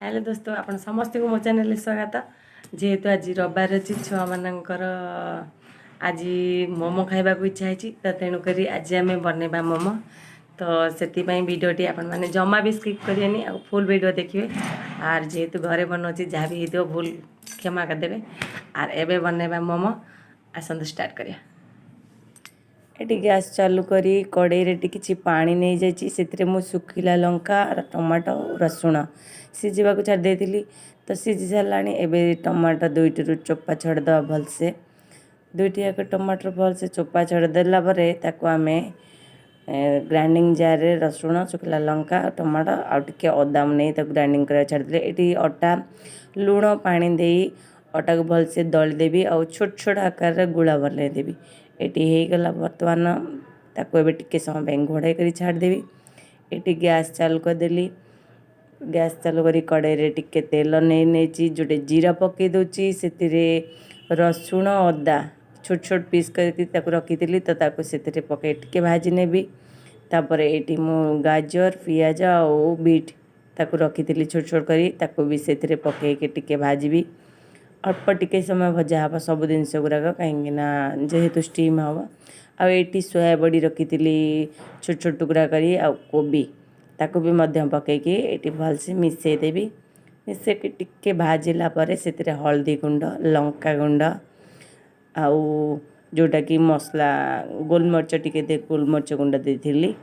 Hello दोस्तों आपण समस्त को मो चैनल स्वागत। जेहेतु आज रविवार अच्छी छुआ मानकर आज मोमो खाइबा को इच्छा है तो तेणुक आज आम बनवा मोमो। तो से भिडटी आपण मैंने जमा भी स्किप करेनि आ फुल वीडियो देखिए। आर जेहेतु घरे बनाऊँगी जहाँ भी हो भूल क्षमा करदे। आर एबे बनवा मोमो आसत स्टार्ट करिया। एटी गैस चालू करी कड़े रे किसी पानी नहीं जाइए से मु सुखिला लंका टमाटो रसुण सीझा को छाड़ देती। तो सीझी सारा एवं टमाटो दुईटी चोपा छड़द भलसे दुईटी जाक टमाटर भलसे चोपा छड़देला आम ग्राइंडिंग जार रे रसुण सुखिला लंका टमाटो आउे अदा नहीं ग्राइंडिंग कर छाड़दे। ये अटा लुण पानी दे अटा को भलसे दलीदेवी आ छोट छोट आकार गुला बनईदेवी। ये होगला बर्तमान ताको एबे टिके समय घोड़ाई कर छाड़देवी। ये गैस चालू करदेली। गैस चालू करी कड़े टिके तेल नहीं जोटे जीरा पकई दूची से रसुण अदा छोट छोट पीस कर रखी तो से पकई टिके भाजी नेबी। तापर ये मु गाजर पियाज और बीट ताको रखी छोट छोट करी ताको भी से पकईके टिके भाजी। अल्प टिके समय भजा हाँ सब जिनस गुड़ाक कहीं जेहेतु स्टीम हम आटी सोया बड़ी रखी छोट छोट टुकड़ा करी आ कोबी ताको भी मध्य पकईकी ये भलसे मिसईदेवी। मिसईकी टिके भाजिला परे से हल्दी गुंड लंका गुंड आउ जोटा कि मसला गोलमरिच टिके दे गोलमरिच गुंड देती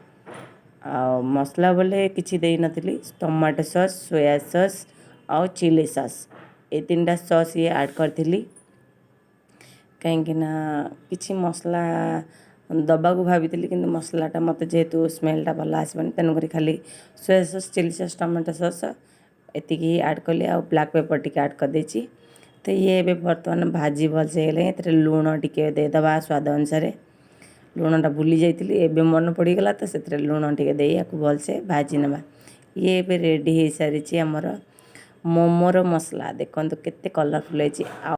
आ मसला बोले किसी दे नथिली। टमाटो सॉस सोया सॉस आउ चिली सॉस ये तीन सॉस ये ऐड करी कहीं किसी मसला दबा को भाभी कि मसलाटा मत जेहेतु स्मेलटा भल आसबानी तेणुक खाली soya sauce chilli sauce tomato sauce एति ऐड कली आ ब्लैक पेपर टी ऐड कर देची। तो ये बर्तमान भाजी भलसे गले लुण टिके देदबा स्वाद अनुसार लुणटा भूली जाइली एवं मन पड़गला तो से लुण टे दे भलसे भाजी नवा। ये रेडी हो सारी आमर मोमोर मसला देखो केते कलरफुल है।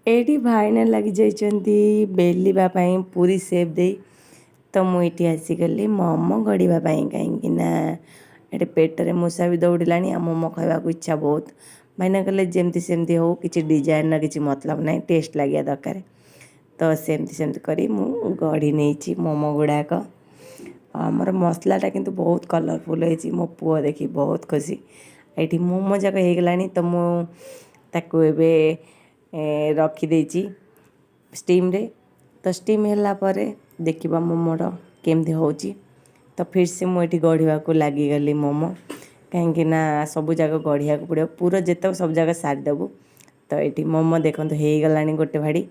एटी भाईने लगी जाइछंती बेलिबाई पूरी सेप दे तो मुझे आसीगली मोमो गढ़ापी कहीं पेटरे मूषा भी दौड़ला आ मोमो खावा को इच्छा बहुत। भाईना कहले जमती सेमती हो कि डिजाइन ना कि मतलब ना टेस्ट लगे दरकार तो सेमती सेमती करी मु गढ़ी नहीं मोमो गुड़ाक। आमर मसलाटा किंतु बहुत कलरफुल है मो पुआ देखी बहुत खुशी। ये मोमो जाक होगला तो मुझे एबे रखीदे स्टीम रे। तो स्टीम है देखा मोमोर केमती हो तो फिर से मुझे गढ़ा को लगिगली मोमो कहीं सब जगह गढ़िया को पड़ो पूरा जितक सब जगह सारीदेबू। तो ये मोमो देखो होगला गोटे भाड़ी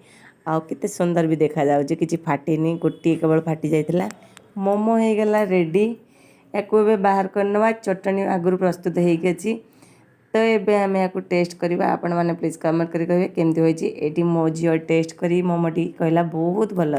आउ केते सुंदर भी देखा जाउछि किछि फाटिनी गोटे केवल फाटी जाइथिला। मोमो होगला रेडी या बाहर करनवा चटनी आगुरी प्रस्तुत होगी अच्छी। तो ये आम या टेस्ट करवा आपण मैंने प्लीज कमेंट करेंगे केमती होती। ये मो झील टेस्ट करी मोमोटी कहला बहुत भल।